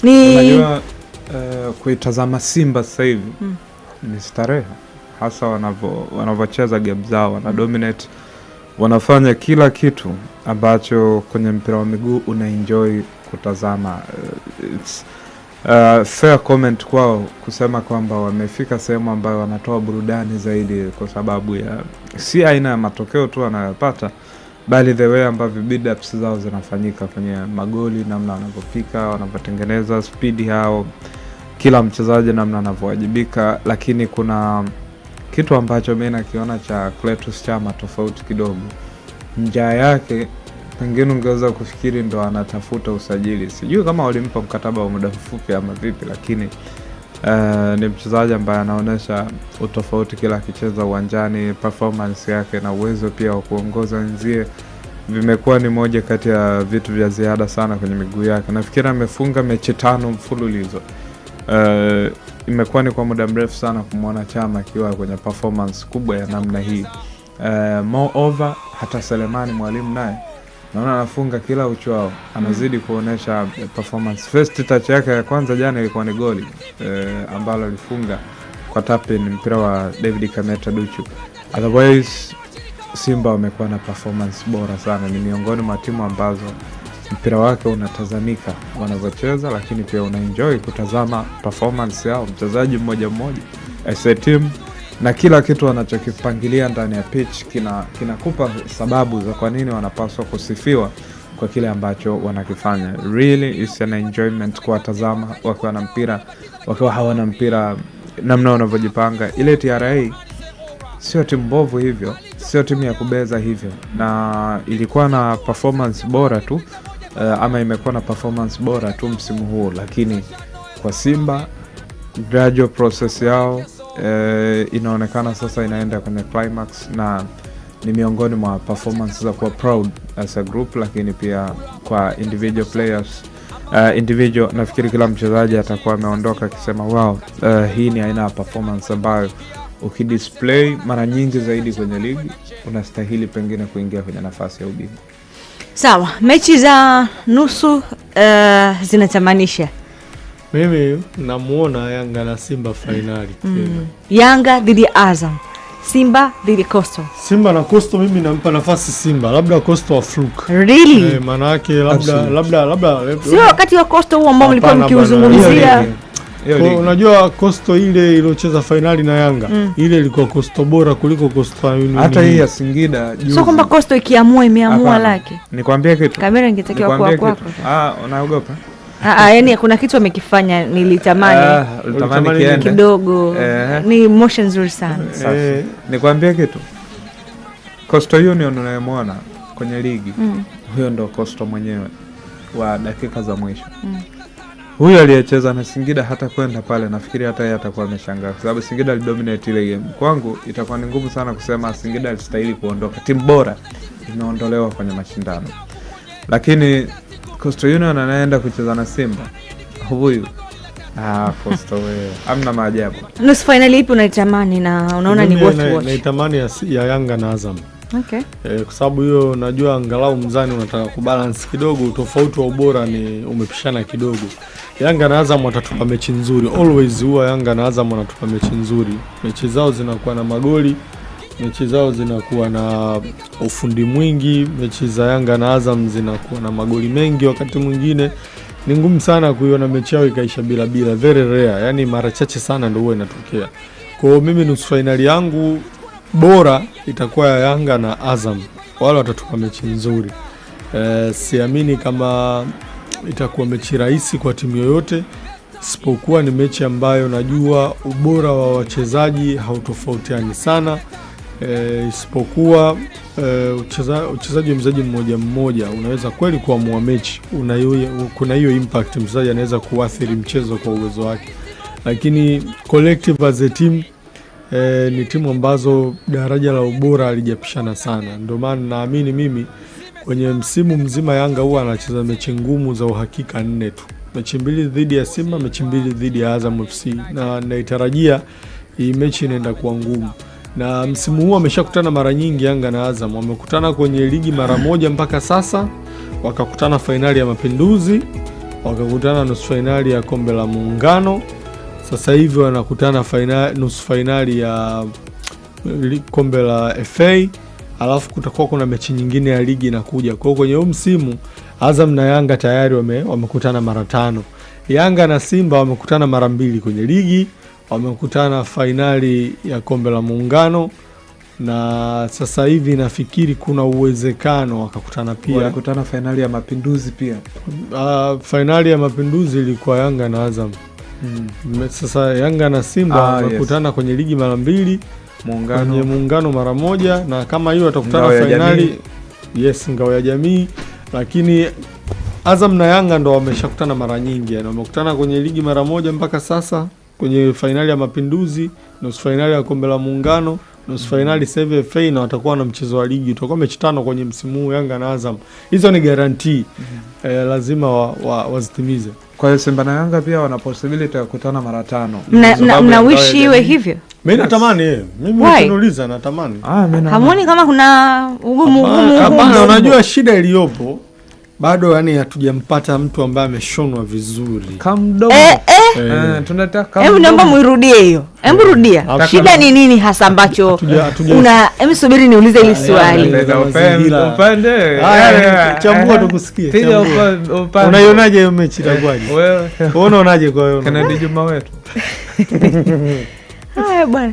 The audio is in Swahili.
Unajua kuitazama Simba sasa hivi ni starehe, hasa wanavyocheza game zao, wana dominate, wanafanya kila kitu ambacho kwenye mpira wa miguu unaenjoy kutazama. It's fair comment kwao kusema kwamba wamefika sehemu ambayo wanatoa burudani zaidi, kwa sababu ya si aina ya matokeo tu wanayopata, bali the way ambavyo build-ups zao zinafanyika kwenye magoli, namna wanavyopika, wanavyotengeneza speed hao, kila mchezaji namna anavyowajibika. Lakini kuna kitu ambacho mimi nakiona cha Clatous Chama tofauti kidogo. Njaa yake pengine ungeweza kufikiri ndo anatafuta usajili. Sijui kama walimpa mkataba wa muda mfupi ama vipi, lakini ni mchezaji ambaye anaonesha utofauti kila akicheza uwanjani. Performance yake na uwezo pia wa kuongoza wenzie vimekuwa ni moja kati ya vitu vya ziada sana kwenye miguu yake. Nafikiri amefunga mechi 5 mfululizo. Imekuwa ni kwa muda mrefu sana kumwona Chama akiwa kwenye performance kubwa ya namna hii. Moreover, hata Selemani Mwalimu naye naona anafunga kila uchao, anazidi kuonesha performance. First touch yake ya kwanza jana ilikuwa ni goli ambalo alifunga kwa tap-in mpira wa David Kameta Duchu. Otherwise Simba wamekuwa na performance bora sana. Ni miongoni mwa timu ambazo mpira wake unatazamika wanavyocheza, lakini pia unaenjoy kutazama performance yao mchezaji mmoja mmoja as a team, na kila kitu wanachokipangilia ndani ya pitch kinakupa sababu za kwa nini wanapaswa kusifiwa kwa kile ambacho wanakifanya. Really is an enjoyment kuwatazama wakiwa na mpira, wakiwa hawana mpira, namna wanavyojipanga. Ile TRA sio timu mbovu hivyo, sio timu ya kubeza hivyo, na ilikuwa na performance bora tu ama imekuwa na performance bora tu msimu huu. Lakini kwa Simba gradual process yao inaonekana sasa inaenda kwenye climax, na ni miongoni mwa performance za kuwa proud as a group. Lakini pia kwa individual players, nafikiri kila mchezaji atakuwa ameondoka akisema wow, hii ni aina ya performance ambayo ukidisplay mara nyingi zaidi kwenye ligi unastahili pengine kuingia kwenye nafasi ya ubingwa. Sawa, mechi za nusu zinatamanisha. Mimi namuona Yanga na Simba finali. Yanga dhidi ya Azam, Simba dhidi Coastal. Simba na Coastal mimi nampa nafasi Simba, labda Coastal wa fluke. Really? Maana yake labda sio wakati wa Coastal huo ambao mlikuwa mkiuzungumzia. Unajua Coastal ile iliyocheza finali na Yanga, ile ilikuwa Coastal bora kuliko Coastal hata hii ya Singida juzi. Sio kwamba Coastal ikiamua imeamua lake. Nikwambie kitu. Kamera ingetakiwa kwa kwako. Unaogopa? Yani kuna kitu amekifanya nilitamani kidogo. Ni emotion nzuri sana. Nikwambie kitu. Coastal Union unayemwona kwenye ligi, huyo ndo Coastal mwenyewe wa dakika za mwisho. Huyo aliyecheza na Singida hata kwenda pale, nafikiri hata yeye atakuwa ameshangaa, kwa sababu Singida alidominate ile game. Kwangu itakuwa ni ngumu sana kusema Singida alistahili kuondoka. Timu bora imeondolewa kwenye mashindano. Lakini Coastal Union anaenda kucheza na Simba. Huyu Coastal wewe, amna maajabu. Nusu finali ipi unaitamani na unaona ni worth watch? Naitamani ya Yanga na Azam. Okay. Kwa sababu hiyo najua angalau mzani unataka kubalance kidogo, tofauti wa ubora ni umepishana kidogo. Yanga na Azam watatupa mechi nzuri. Always huwa Yanga na Azam wanatupa mechi nzuri. Mechi zao zinakuwa na magoli, mechi zao zinakuwa na ufundi mwingi, mechi za Yanga na Azam zinakuwa na magoli mengi. Wakati mwingine ni ngumu sana kuiona mechi yao ikaisha bila, very rare. Yani mara chache sana ndio huwa inatokea. Kwa hiyo mimi nusu finali yangu bora itakuwa ya Yanga na Azam. Wale watatupa mechi nzuri. Siamini kama itakuwa mechi rahisi kwa timu yoyote, isipokuwa ni mechi ambayo najua ubora wa wachezaji hautofautiani sana. Isipokuwa uchezaji wa mchezaji mmoja unaweza kweli kuamua mechi. Kuna hiyo impact, mchezaji anaweza kuathiri mchezo kwa uwezo wake. Lakini collective as a team, ni timu ambazo daraja la ubora halijapishana sana. Ndio maana naamini mimi kwenye msimu mzima Yanga huwa anacheza mechi ngumu za uhakika 4 tu. Mechi 2 dhidi ya Simba, mechi 2 dhidi ya Azam FC, na naitarajia hii mechi inaenda kuwa ngumu. Na msimu huu ameshakutana mara nyingi Yanga na Azam. Wamekutana kwenye ligi mara moja mpaka sasa, wakakutana finali ya Mapinduzi, wakakutana nusu fainali ya kombe la Muungano, sasa hivi wanakutana nusu fainali ya kombe la FA, alafu kutakuwa kuna mechi nyingine ya ligi inakuja. Kwa hiyo kwenye huu msimu Azam na Yanga tayari wamekutana mara 5. Yanga na Simba wamekutana mara 2 kwenye ligi, wamekutana fainali ya kombe la Muungano, na sasa hivi nafikiri kuna uwezekano wakakutana pia. Walikutana fainali ya Mapinduzi pia. Fainali ya Mapinduzi ilikuwa Yanga na Azam. Sasa Yanga na Simba wamekutana kwenye ligi mara 2, kwenye Muungano mara 1, na kama hiyo watakutana fainali Ngao ya Jamii. Lakini Azam na Yanga ndo wameshakutana mara nyingi, yani wamekutana kwenye ligi mara 1 mpaka sasa, kwenye fainali ya Mapinduzi, nusu fainali ya kombe la Muungano, nusu fainali save FA, na watakuwa na mchezo wa ligi. Utakuwa mechi 5 kwenye msimu huu Yanga na Azam. Hizo ni guarantee, lazima wazitimize. Kwa hiyo Simba na Yanga pia wana possibility ya kukutana mara 5. Na wish iwe hivyo. Mimi natamani, mimi nikiuliza natamani. Hamuoni kama kuna ugumu? Hapana, unajua shida iliyopo bado, yani hatujampata mtu ambaye ameshonwa vizuri. Kamdomo. Tunataka. Hebu naomba muirudie hiyo. Hebu rudia. Shida ni nini hasa ambacho hebu subiri niulize hili swali. Upande. Chambua tukusikie. Unaionaje hiyo mechi itakuwaje? Wewe unaonaje kwa hiyo? Kennedy Juma wetu. Haya bwana.